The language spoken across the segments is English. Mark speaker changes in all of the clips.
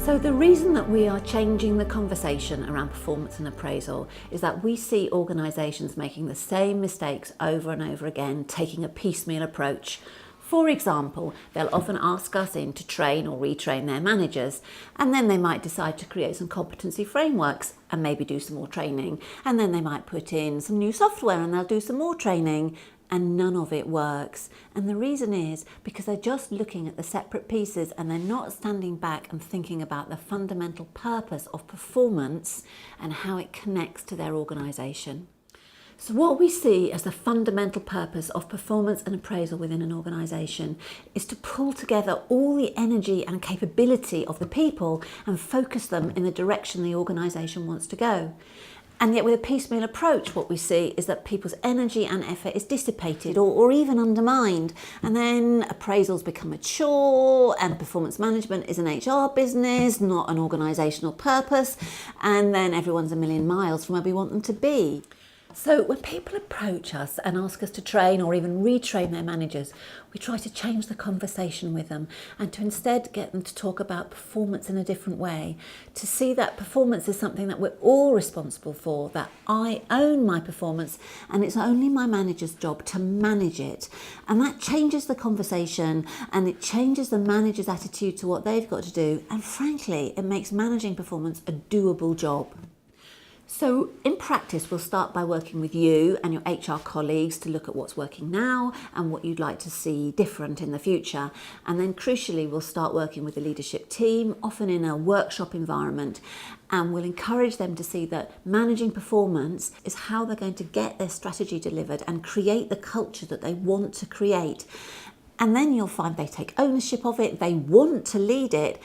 Speaker 1: So the reason that we are changing the conversation around performance and appraisal is that we see organisations making the same mistakes over and over again, taking a piecemeal approach. For example, they'll often ask us in to train or retrain their managers, and then they might decide to create some competency frameworks and maybe do some more training. And then they might put in some new software and they'll do some more training, and none of it works. And the reason is because they're just looking at the separate pieces and they're not standing back and thinking about the fundamental purpose of performance and how it connects to their organisation. So what we see as the fundamental purpose of performance and appraisal within an organisation is to pull together all the energy and capability of the people and focus them in the direction the organisation wants to go. And yet with a piecemeal approach, what we see is that people's energy and effort is dissipated or even undermined. And then appraisals become a chore and performance management is an HR business, not an organisational purpose. And then everyone's a million miles from where we want them to be. So when people approach us and ask us to train or even retrain their managers, we try to change the conversation with them and to instead get them to talk about performance in a different way, to see that performance is something that we're all responsible for, that I own my performance and it's only my manager's job to manage it. And that changes the conversation and it changes the manager's attitude to what they've got to do. And frankly, it makes managing performance a doable job. So in practice, we'll start by working with you and your HR colleagues to look at what's working now and what you'd like to see different in the future. And then crucially, we'll start working with the leadership team, often in a workshop environment, and we'll encourage them to see that managing performance is how they're going to get their strategy delivered and create the culture that they want to create. And then you'll find they take ownership of it, they want to lead it,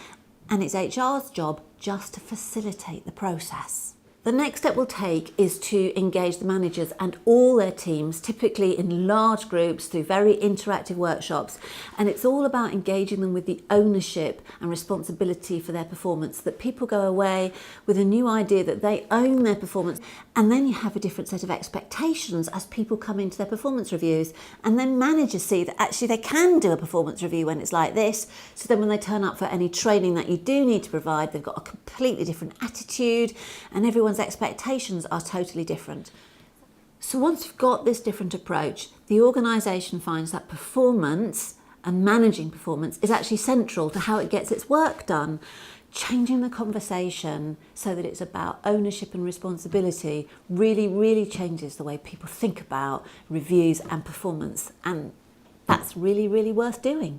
Speaker 1: and it's HR's job just to facilitate the process. The next step we'll take is to engage the managers and all their teams, typically in large groups through very interactive workshops. And it's all about engaging them with the ownership and responsibility for their performance, that people go away with a new idea that they own their performance. And then you have a different set of expectations as people come into their performance reviews. And then managers see that actually they can do a performance review when it's like this. So then when they turn up for any training that you do need to provide, they've got a completely different attitude and everyone's expectations are totally different. So once you've got this different approach, the organisation finds that performance and managing performance is actually central to how it gets its work done. Changing the conversation so that it's about ownership and responsibility really changes the way people think about reviews and performance, and that's really worth doing.